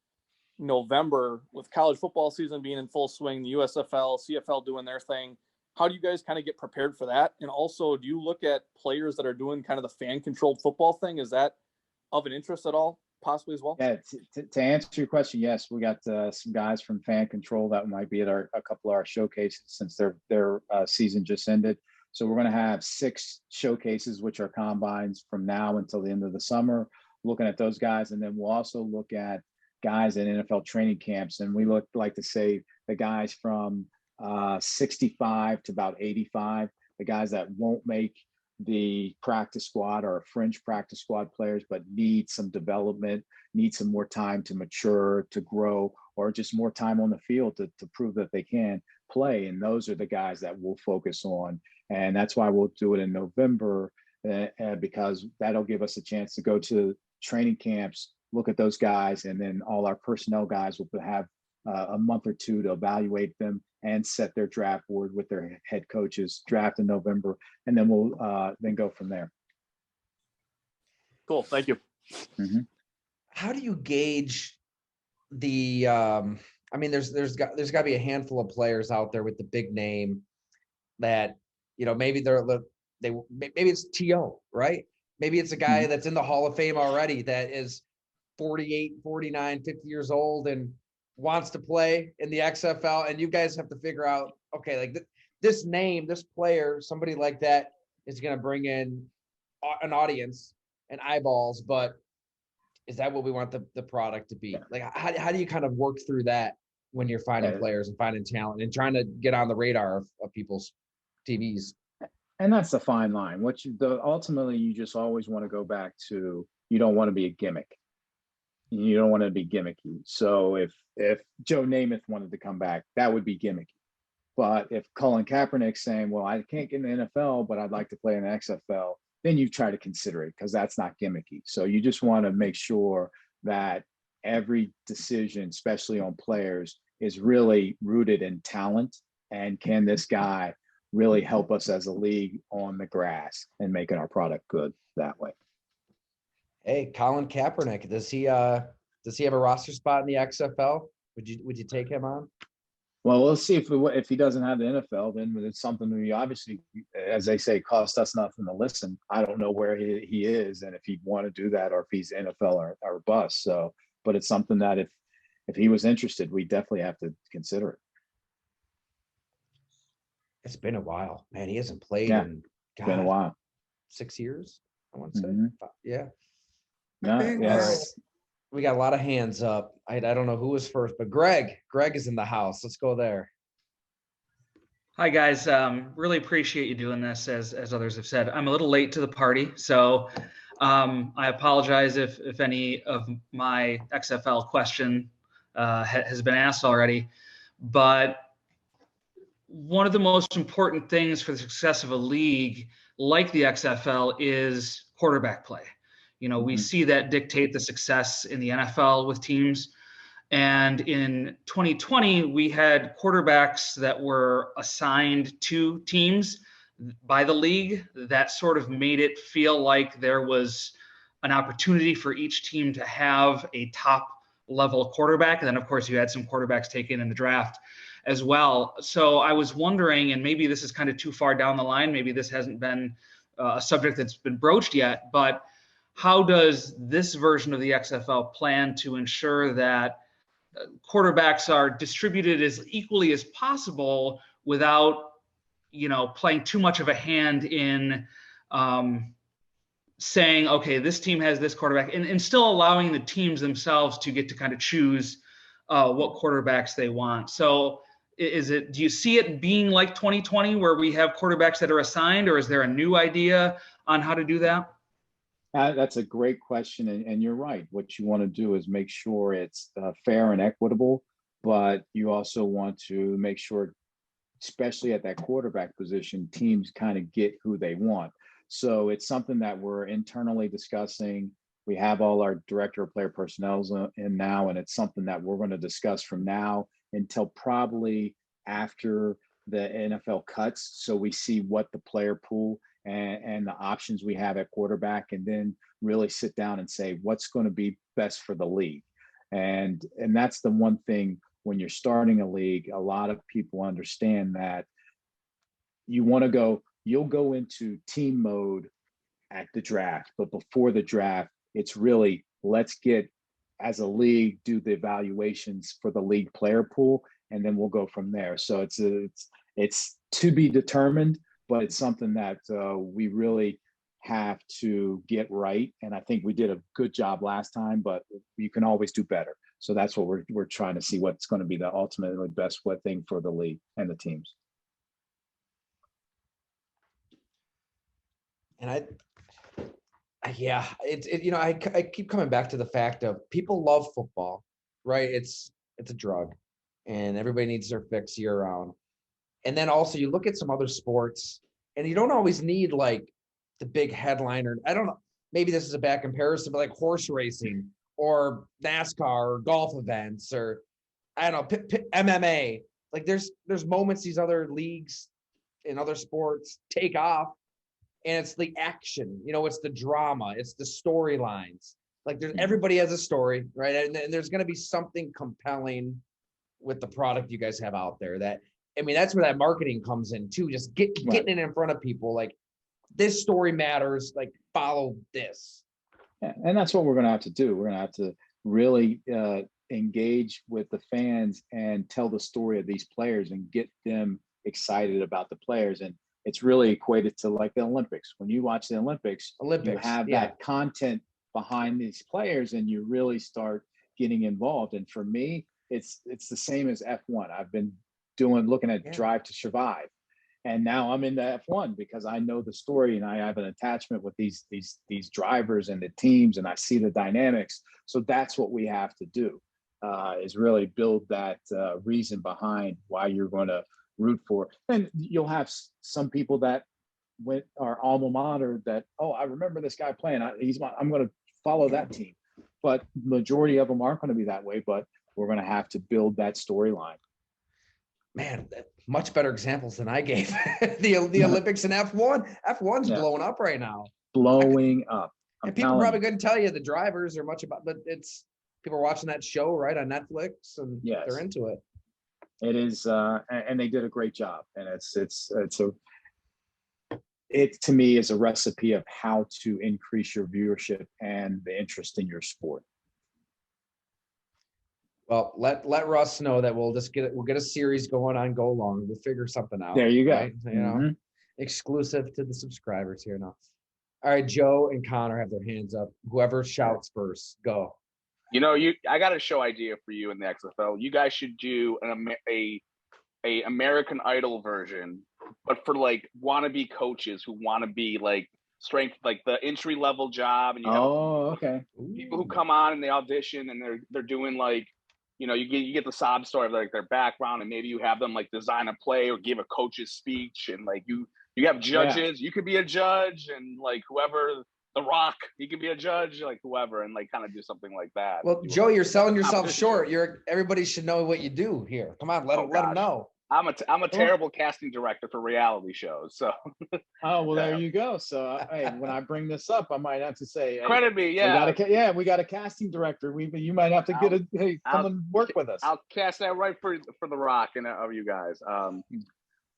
November with college football season being in full swing, the USFL, CFL doing their thing, how do you guys kind of get prepared for that? And also, do you look at players that are doing kind of the fan-controlled football thing? Is that of an interest at all, possibly as well? Yeah, to answer your question, yes, we got some guys from Fan Control that might be at a couple of our showcases since their season just ended. So we're going to have 6 showcases, which are combines from now until the end of the summer, looking at those guys. And then we'll also look at guys in NFL training camps. And we like to say the guys from 65 to about 85, the guys that won't make the practice squad or fringe practice squad players, but need some development, need some more time to mature, to grow, or just more time on the field to prove that they can play. And those are the guys that we'll focus on. And that's why we'll do it in November, because that'll give us a chance to go to training camps, look at those guys, and then all our personnel guys will have a month or two to evaluate them and set their draft board with their head coaches. Draft in November, and then we'll then go from there. Cool, thank you. Mm-hmm. How do you gauge the? There's got to be a handful of players out there with the big name that maybe maybe it's T.O., right? Maybe it's a guy that's in the Hall of Fame already that is 48, 49, 50 years old and wants to play in the XFL, and you guys have to figure out, okay, like this name, this player, somebody like that is going to bring in an audience and eyeballs, but is that what we want the product to be? Like, how do you kind of work through that when you're finding players and finding talent and trying to get on the radar of people's TVs? And that's the fine line. Ultimately, you just always want to go back to, you don't want to be a gimmick. You don't want to be gimmicky. So if Joe Namath wanted to come back, that would be gimmicky. But if Colin Kaepernick's saying, well, I can't get in the NFL, but I'd like to play in the XFL, then you try to consider it, because that's not gimmicky. So you just want to make sure that every decision, especially on players, is really rooted in talent. And can this guy really help us as a league on the grass and making our product good that way? Hey, Colin Kaepernick, does he have a roster spot in the XFL? Would you take him on? Well, we'll see if he doesn't have the NFL, then it's something we obviously, as they say, cost us nothing to listen. I don't know where he is and if he'd want to do that or if he's NFL or bust. So, but it's something that if he was interested, we definitely have to consider it. It's been a while, man. He hasn't played in been a while. 6 years, I want to say. Yeah. No, yes. We got a lot of hands up. I don't know who was first, but Greg is in the house. Let's go there. Hi guys, really appreciate you doing this. As others have said, I'm a little late to the party, so I apologize if any of my XFL question has been asked already. But one of the most important things for the success of a league like the XFL is quarterback play. You know, we see that dictate the success in the NFL with teams. And in 2020, we had quarterbacks that were assigned to teams by the league that sort of made it feel like there was an opportunity for each team to have a top level quarterback. And then, of course, you had some quarterbacks taken in the draft as well. So I was wondering, and maybe this is kind of too far down the line, maybe this hasn't been a subject that's been broached yet, but how does this version of the XFL plan to ensure that quarterbacks are distributed as equally as possible without, playing too much of a hand in saying, okay, this team has this quarterback, and still allowing the teams themselves to get to kind of choose what quarterbacks they want. So do you see it being like 2020 where we have quarterbacks that are assigned, or is there a new idea on how to do that? That's a great question. And you're right. What you want to do is make sure it's fair and equitable, but you also want to make sure, especially at that quarterback position, teams kind of get who they want. So it's something that we're internally discussing. We have all our director of player personnel in now, and it's something that we're going to discuss from now until probably after the NFL cuts. So we see what the player pool and the options we have at quarterback, and then really sit down and say what's going to be best for the league. And that's the one thing when you're starting a league, a lot of people understand that you'll go into team mode at the draft, but before the draft, it's really, let's get, as a league, do the evaluations for the league player pool, and then we'll go from there. So it's to be determined, but it's something that we really have to get right. And I think we did a good job last time, but you can always do better. So that's what we're trying to see, what's going to be the ultimately best thing for the league and the teams. And I keep coming back to the fact of people love football, right? It's a drug, and everybody needs their fix year round. And then also you look at some other sports, and you don't always need like the big headliner. I don't know, maybe this is a bad comparison, but like horse racing or NASCAR or golf events, or I don't know, MMA. Like there's moments these other leagues in other sports take off, and it's the action, it's the drama, it's the storylines. Like everybody has a story, right? And there's going to be something compelling with the product you guys have out there. That's where that marketing comes in too. Just getting it in front of people. Like, this story matters. Like, follow this. Yeah, and that's what we're going to have to do. We're going to have to really engage with the fans and tell the story of these players and get them excited about the players. And it's really equated to like the Olympics. When you watch the Olympics, you have that content behind these players, and you really start getting involved. And for me, it's the same as F1. I've been looking at Drive to Survive, and now I'm into F1 because I know the story and I have an attachment with these drivers and the teams, and I see the dynamics. So that's what we have to do, is really build that reason behind why you're going to root for. And you'll have some people that went our alma mater that, I remember this guy playing. I'm going to follow that team. But majority of them aren't going to be that way. But we're going to have to build that storyline. Man, much better examples than I gave. the Olympics and F1. F1's blowing up right now. Blowing up. And people probably couldn't tell you the drivers or much about, but it's people are watching that show right on Netflix, and they're into it. It is, and they did a great job. And it to me is a recipe of how to increase your viewership and the interest in your sport. Well, let Russ know that we'll get a series going on Go Long. We'll figure something out. There you go. Right? You know, exclusive to the subscribers here now. All right, Joe and Connor have their hands up. Whoever shouts first, go. You know, I got a show idea for you in the XFL. You guys should do a American Idol version, but for like wannabe coaches who want to be like strength, like the entry level job. And you have people who come on and they audition and they're doing like, you know, you get the sob story of like their background, and maybe you have them like design a play or give a coach's speech, and like you have judges. You could be a judge, and like whoever. The Rock, he could be a judge, like whoever, and like kind of do something like that. Well, Joe, you're selling yourself short. Everybody should know what you do here. Come on, let them know. I'm a terrible casting director for reality shows. So. Oh well, there you go. So hey, when I bring this up, I might have to say, hey, credit me. Yeah, we got a casting director. You might have to come and work with us. I'll cast that right for the Rock and of you guys.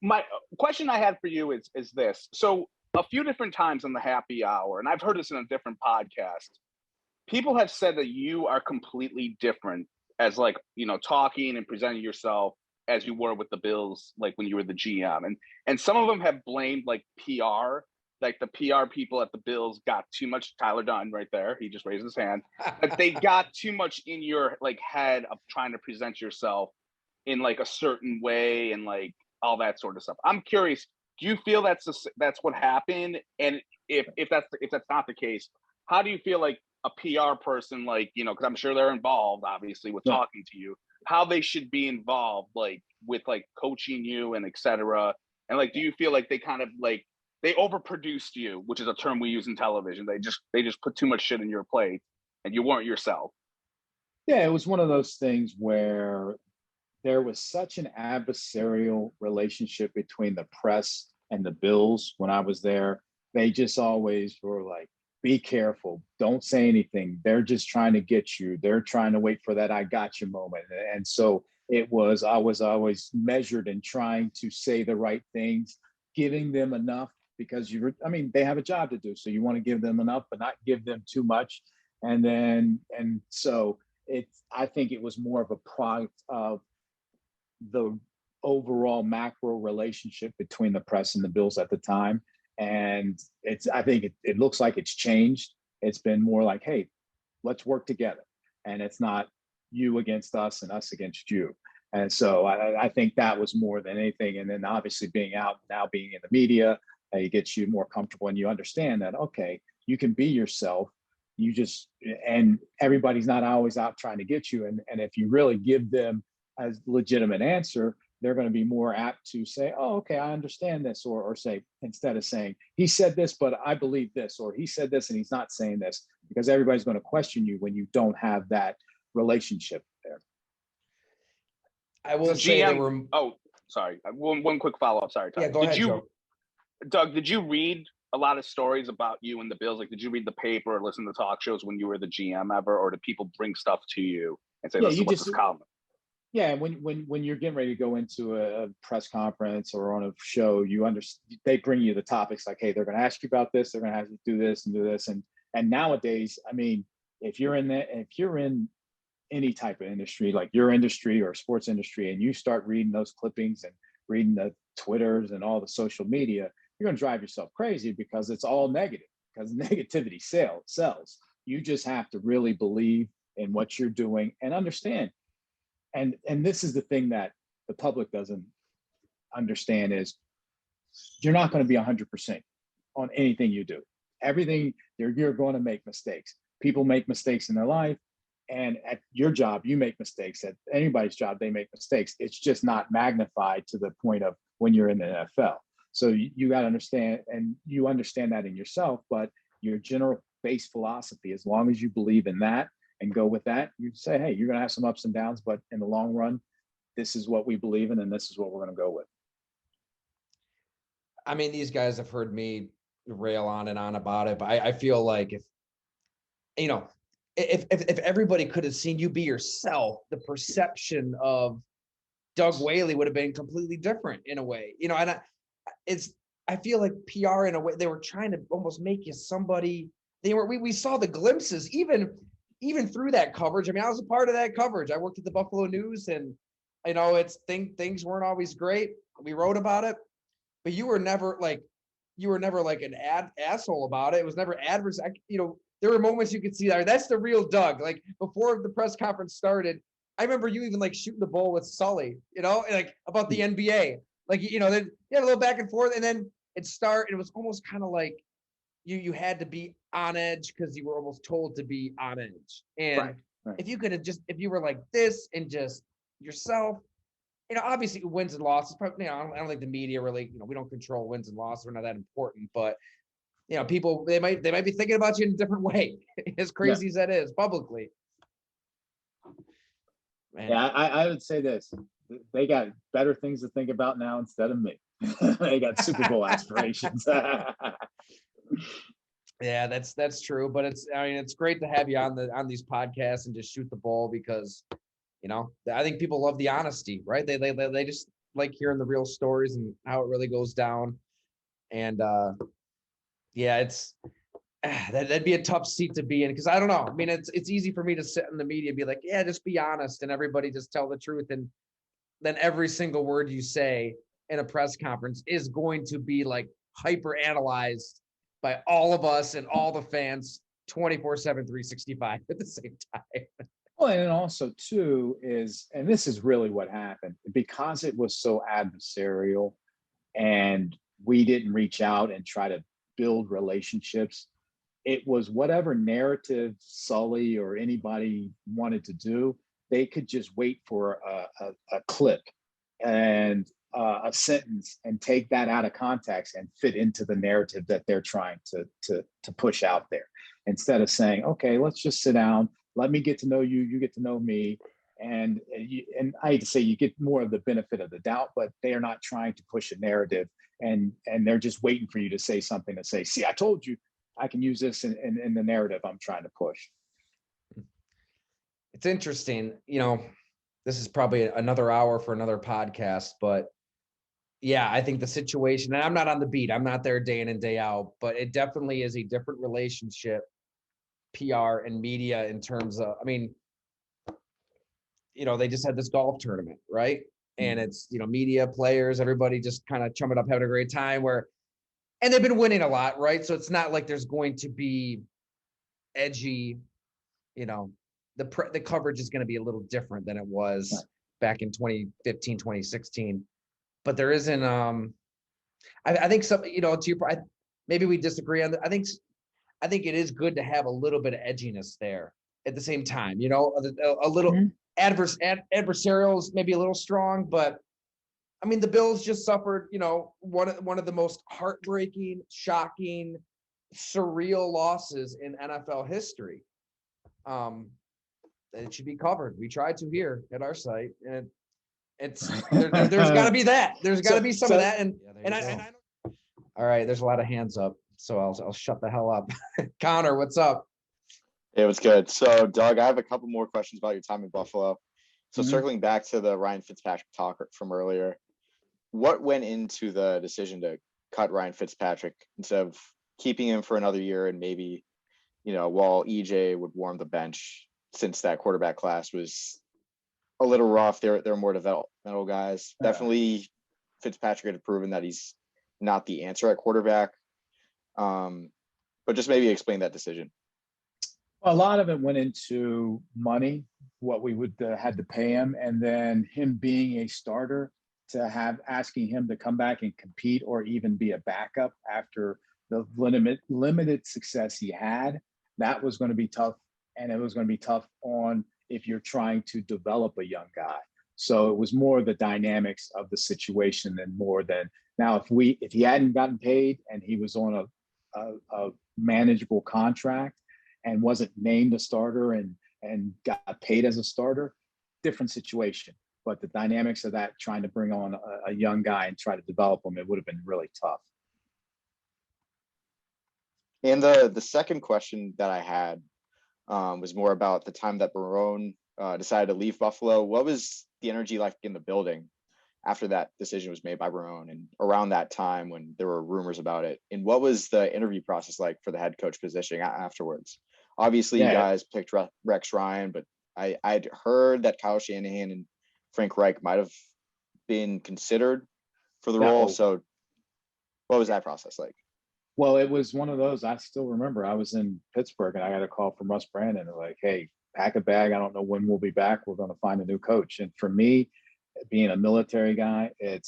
My question I had for you is this. So. A few different times on the happy hour, and I've heard this in a different podcast, people have said that you are completely different as like, you know, talking and presenting yourself as you were with the Bills, like when you were the GM. And some of them have blamed like PR, like the PR people at the Bills got too much. Tyler Dunn right there, he just raised his hand. But they got too much in your like head of trying to present yourself in like a certain way and like all that sort of stuff. I'm curious, do you feel that's what happened? And if that's not the case, how do you feel like a PR person, like, you know, because I'm sure they're involved, obviously, with talking to you, how they should be involved, like with like coaching you and et cetera? And like, do you feel like they kind of like they overproduced you, which is a term we use in television? They just put too much shit in your plate, and you weren't yourself. Yeah, it was one of those things where there was such an adversarial relationship between the press and the Bills when I was there. They just always were like, be careful, don't say anything. They're just trying to get you. They're trying to wait for that I got you moment. And so I was always measured in trying to say the right things, giving them enough because they have a job to do. So you want to give them enough, but not give them too much. And so I think it was more of a product of the overall macro relationship between the press and the Bills at the time. And I think it looks like it's changed. It's been more like, hey, let's work together. And it's not you against us and us against you. And so I think that was more than anything. And then obviously being out now, being in the media, it gets you more comfortable and you understand that, okay, you can be yourself. And everybody's not always out trying to get you. And if you really give them a legitimate answer, they're going to be more apt to say, oh, okay, I understand this, or say, instead of saying, he said this, but I believe this, or he said this and he's not saying this, because everybody's going to question you when you don't have that relationship there. I will say there were... Oh, sorry. One quick follow-up. Sorry, Tom. Yeah, go ahead, Joe. Doug, did you read a lot of stories about you and the Bills? Like, did you read the paper or listen to talk shows when you were the GM ever, or did people bring stuff to you and say, "Listen, what's this column?" Yeah, when you're getting ready to go into a press conference or on a show, they bring you the topics like, hey, they're going to ask you about this, they're going to have you do this and do this, and nowadays, I mean, if you're in any type of industry, like your industry or sports industry, and you start reading those clippings and reading the Twitters and all the social media, you're going to drive yourself crazy because it's all negative, because negativity sells. You just have to really believe in what you're doing and understand. And this is the thing that the public doesn't understand is you're not going to be 100% on anything you do. Everything, you're going to make mistakes. People make mistakes in their life. And at your job, you make mistakes. At anybody's job, they make mistakes. It's just not magnified to the point of when you're in the NFL. So you got to understand, and you understand that in yourself, but your general base philosophy, as long as you believe in that and go with that, you say, hey, you're going to have some ups and downs, but in the long run, this is what we believe in, and this is what we're going to go with. I mean, these guys have heard me rail on and on about it, but I feel like if everybody could have seen you be yourself, the perception of Doug Whaley would have been completely different in a way, you know, and I feel like PR in a way, they were trying to almost make you somebody. We saw the glimpses even through that coverage. I mean, I was a part of that coverage. I worked at the Buffalo News, and you know, things weren't always great. We wrote about it, but you were never like an asshole about it. It was never adverse. You know, there were moments you could see that's the real Doug. Like before the press conference started, I remember you even like shooting the bull with Sully, you know, like about the NBA. Like, you know, then you had a little back and forth, and then it was almost kind of like you had to be on edge because you were almost told to be on edge. And Right. if you could have if you were like this and just yourself, you know, obviously wins and losses, probably, you know, I don't think the media really, you know, we don't control wins and losses. We're not that important, but you know, people, they might be thinking about you in a different way, as crazy as that is publicly. Man. Yeah, I would say this. They got better things to think about now instead of me. They got Super Bowl aspirations. Yeah, that's true. But it's great to have you on these podcasts and just shoot the ball, because, you know, I think people love the honesty, right? They just like hearing the real stories and how it really goes down. And yeah, that'd be a tough seat to be in, because I don't know. I mean, it's easy for me to sit in the media and be like, yeah, just be honest, and everybody just tell the truth, and then every single word you say in a press conference is going to be like hyper analyzed by all of us and all the fans 24/7, 365 at the same time. Well, and also too is, and this is really what happened, because it was so adversarial and we didn't reach out and try to build relationships. It was whatever narrative Sully or anybody wanted to do, they could just wait for a clip and a sentence and take that out of context and fit into the narrative that they're trying to push out there, instead of saying, okay, let's just sit down, let me get to know you, you get to know me. And I hate to say, you get more of the benefit of the doubt, but they are not trying to push a narrative, and they're just waiting for you to say something to say, see, I told you I can use this in the narrative I'm trying to push. It's interesting, you know, this is probably another hour for another podcast, but yeah, I think the situation, and I'm not on the beat, I'm not there day in and day out, but it definitely is a different relationship, PR and media, in terms of, I mean, you know, they just had this golf tournament, right? And it's, you know, media, players, everybody just kind of chumming up, having a great time, and they've been winning a lot, right? So it's not like there's going to be edgy, you know, the coverage is going to be a little different than it was back in 2015, 2016. But there isn't, I think some, you know, maybe we disagree on that. I think it is good to have a little bit of edginess there at the same time, you know, a little adversarial is maybe a little strong, but I mean, the Bills just suffered, you know, one of the most heartbreaking, shocking, surreal losses in NFL history. It should be covered. We tried to here at our site, and there's got to be that. There's got to be some of that, and I all right. There's a lot of hands up, so I'll shut the hell up. Connor, what's up? It was good. So, Doug, I have a couple more questions about your time in Buffalo. So, circling back to the Ryan Fitzpatrick talk from earlier, what went into the decision to cut Ryan Fitzpatrick instead of keeping him for another year, and maybe, you know, while EJ would warm the bench, since that quarterback class was a little rough? They're more developmental guys. Definitely Fitzpatrick had proven that he's not the answer at quarterback. But just maybe explain that decision. A lot of it went into money, what we would had to pay him, and then him being a starter, to have asking him to come back and compete or even be a backup after the limited success he had. That was going to be tough, and it was going to be tough on if you're trying to develop a young guy. So it was more the dynamics of the situation than more than now. If he hadn't gotten paid and he was on a manageable contract and wasn't named a starter and got paid as a starter, different situation. But the dynamics of that, trying to bring on a young guy and try to develop him, it would have been really tough. And the second question that I had was more about the time that Barone decided to leave Buffalo. What was the energy like in the building after that decision was made by Ramon, and around that time when there were rumors about it? And what was the interview process like for the head coach position afterwards? Obviously, you guys picked Rex Ryan, but I'd heard that Kyle Shanahan and Frank Reich might have been considered for the role. So what was that process like? Well, it was one of those. I still remember I was in Pittsburgh and I got a call from Russ Brandon. Like, hey, pack a bag. I don't know when we'll be back. We're going to find a new coach. And for me, being a military guy, I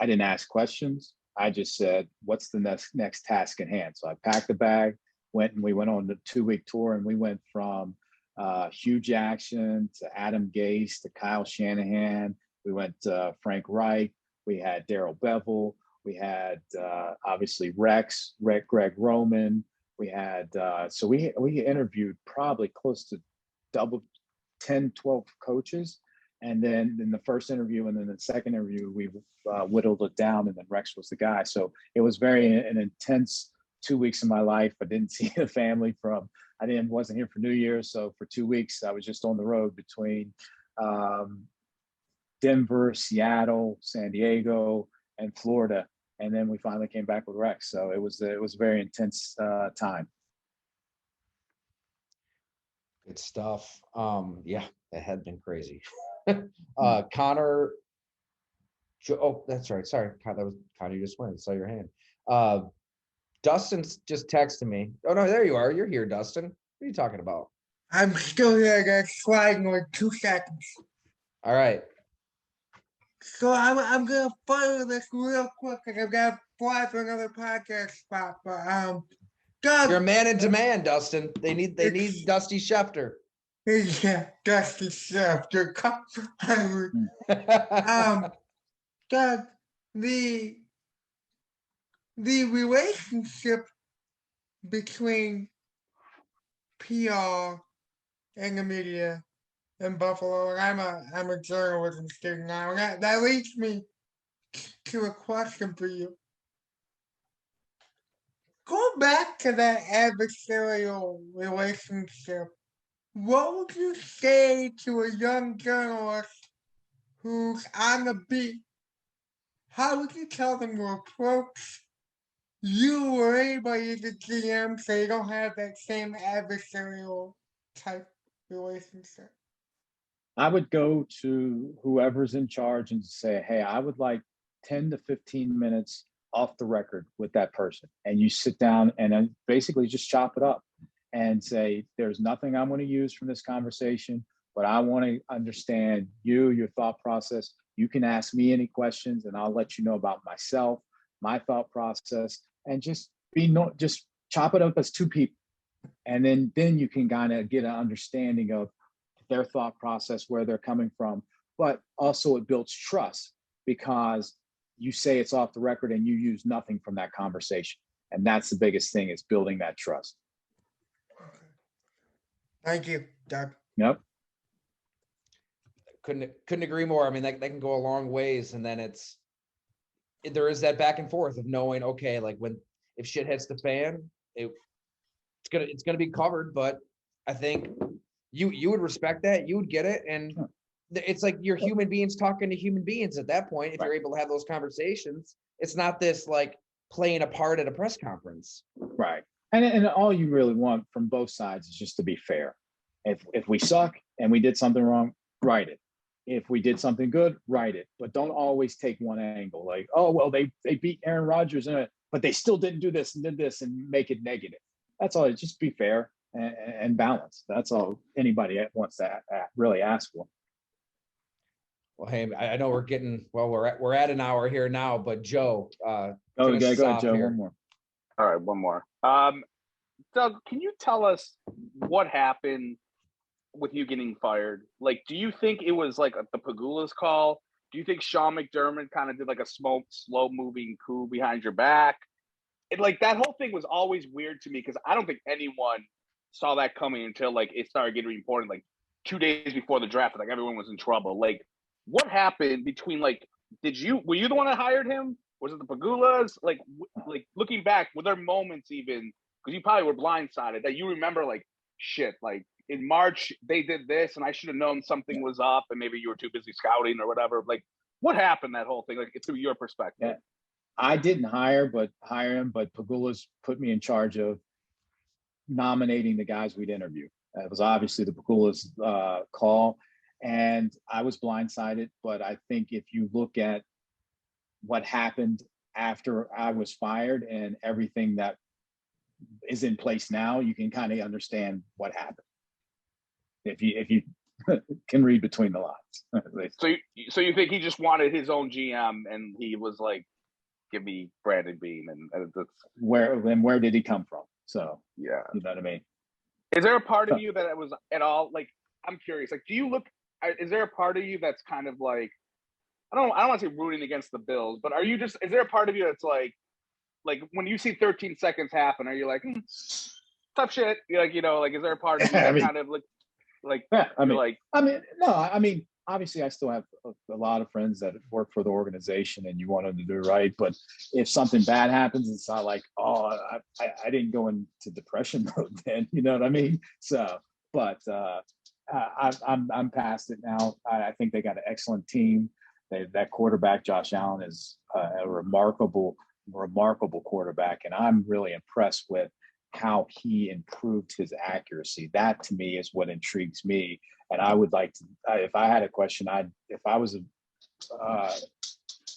didn't ask questions. I just said, what's the next task in hand? So I packed the bag, we went on the 2-week tour, and we went from Hugh Jackson to Adam Gase to Kyle Shanahan. We went to Frank Reich. We had Darrell Bevell. We had obviously Greg Roman. We had so we interviewed probably close to 10, 12 coaches. And then in the first interview and then the second interview, we whittled it down, and then Rex was the guy. So it was an intense 2 weeks of my life. I didn't see the family wasn't here for New Year's. So for 2 weeks, I was just on the road between Denver, Seattle, San Diego, and Florida. And then we finally came back with Rex. So it was a very intense time. Good stuff. Yeah, that had been crazy. Connor. Oh, that's right. Sorry, that was Connor. You just went. Saw your hand. Dustin's just texted me. Oh no, there you are. You're here, Dustin. What are you talking about? I'm still here, guys. Sliding like 2 seconds. All right. So I'm gonna follow this real quick because I've got to fly for another podcast spot. But Doug, you're a man in demand, Dustin. They need Dusty Schefter. Yeah, Dusty Schefter. Doug, the relationship between PR and the media in Buffalo, and I'm a journalism student now, and that leads me to a question for you. Go back to that adversarial relationship. What would you say to a young journalist who's on the beat? How would you tell them to approach you or anybody at the GM so you don't have that same adversarial type relationship? I would go to whoever's in charge and say, hey, I would like 10 to 15 minutes off the record with that person. And you sit down and then basically just chop it up and say, there's nothing I'm going to use from this conversation, but I want to understand your thought process. You can ask me any questions and I'll let you know about myself, my thought process, and just chop it up as two people. And then you can kind of get an understanding of their thought process, where they're coming from. But also it builds trust because you say it's off the record and you use nothing from that conversation. And that's the biggest thing, is building that trust. Thank you, Doug. Yep. Couldn't agree more. I mean, that can go a long ways. And then there is that back and forth of knowing, okay, like if shit hits the fan, it's gonna be covered. But I think you would respect that, you would get it, and it's like you're human beings talking to human beings at that point. If you're able to have those conversations, it's not this like playing a part at a press conference. Right. And all you really want from both sides is just to be fair. If we suck and we did something wrong, write it. If we did something good, write it. But don't always take one angle. Like, oh, well, they beat Aaron Rodgers, but they still didn't do this and did this, and make it negative. That's all. Just be fair and balanced. That's all anybody wants to really ask for. Well, hey, I know we're at an hour here now, but Joe, go ahead, Joe. Here. One more. All right, one more. Doug, can you tell us what happened with you getting fired? Like, do you think it was like the Pagula's call? Do you think Sean McDermott kind of did like a slow moving coup behind your back? Like that whole thing was always weird to me because I don't think anyone saw that coming until like it started getting reported like 2 days before the draft. Like everyone was in trouble. Like, what happened between like? Were you the one that hired him? Was it the Pagulas? Like looking back, were there moments even, because you probably were blindsided, that you remember like, shit, like in March they did this, and I should have known something was up, and maybe you were too busy scouting or whatever. Like, what happened that whole thing? Like, through your perspective. Yeah. I didn't hire him, but Pagula's put me in charge of nominating the guys we'd interview. It was obviously the Pagula's call, and I was blindsided. But I think if you look at what happened after I was fired and everything that is in place now, you can kind of understand what happened. If you can read between the lines. So you think he just wanted his own GM, and he was like, "Give me Brandon Bean," and that's where did he come from? So yeah, you know what I mean. Is there a part of you that it was at all like? I'm curious. Like, do you look? Is there a part of you that's kind of like, I don't want to say rooting against the Bills, but are you just? Is there a part of you that's like when you see 13 seconds happen, are you like, tough shit? You're like, like, is there a part of you that kind of like? Yeah, I mean, obviously I still have a lot of friends that work for the organization and you want them to do right. But if something bad happens, it's not like, oh, I didn't go into depression mode then, you know what I mean? So, but I'm past it now. I think they got an excellent team. That quarterback, Josh Allen, is a remarkable quarterback. And I'm really impressed with how he improved his accuracy. That to me is what intrigues me. And I would like to, if I had a question, if I was a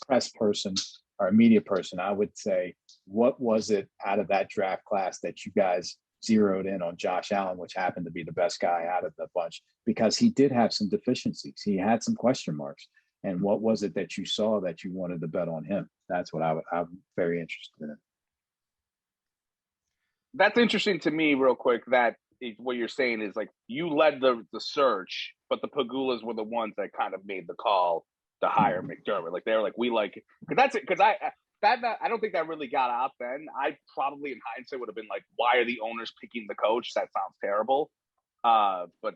press person or a media person, I would say, what was it out of that draft class that you guys zeroed in on Josh Allen, which happened to be the best guy out of the bunch? Because he did have some deficiencies. He had some question marks. And what was it that you saw that you wanted to bet on him? That's what I'm very interested in. That's interesting to me, real quick, that what you're saying is like you led the search, but the Pagulas were the ones that kind of made the call to hire McDermott. Like they were like, we like it. Because I don't think that really got out then. I probably in hindsight would have been like, why are the owners picking the coach? That sounds terrible. But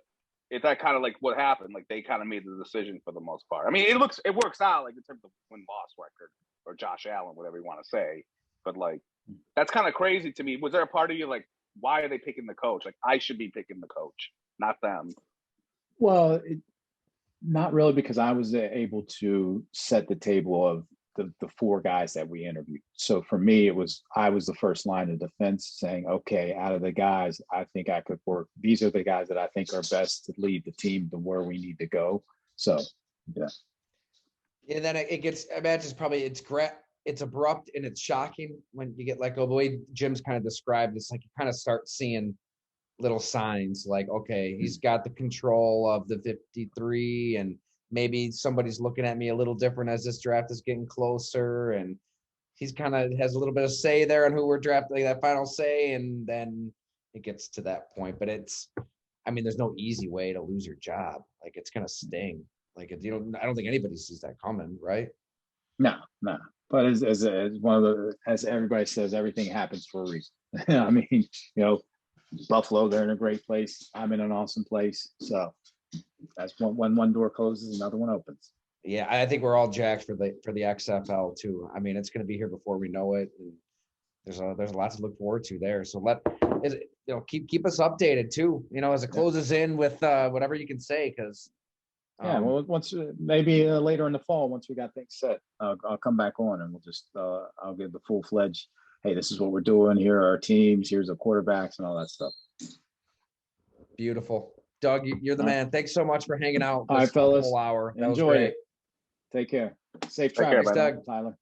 if that kind of like what happened, like they kind of made the decision for the most part. I mean, it works out like in terms of win-loss record or Josh Allen, whatever you want to say. But like, that's kind of crazy to me. Was there a part of you like, why are they picking the coach? Like, I should be picking the coach, not them. Well, not really, because I was able to set the table of the four guys that we interviewed. So for me, I was the first line of defense saying, okay, out of the guys, I think I could work. These are the guys that I think are best to lead the team to where we need to go. So, yeah. And then it gets, I imagine it's abrupt and it's shocking when you get let go. The way Jim's kind of described, it's like you kind of start seeing little signs like, okay, he's got the control of the 53 and maybe somebody's looking at me a little different as this draft is getting closer. And he's kind of has a little bit of say there on who we're drafting, like that final say. And then it gets to that point, but there's no easy way to lose your job. Like it's going to sting. Like, I don't think anybody sees that coming, right? No. But as everybody says, everything happens for a reason. I mean, Buffalo, they're in a great place. I'm in an awesome place. So that's when one door closes, another one opens. Yeah, I think we're all jacked for the XFL too. I mean, it's going to be here before we know it. And there's a lot to look forward to there. So keep us updated too. As it closes in with whatever you can say, because. Well, once maybe later in the fall, once we got things set, I'll come back on and we'll just I'll give the full-fledged, hey, this is what we're doing. Here are our teams. Here's the quarterbacks and all that stuff. Beautiful. Doug, you're the man. Thanks so much for hanging out. All right, fellas. Whole hour. That Enjoy was great. it. Take care. Safe travels, Doug. Tyler.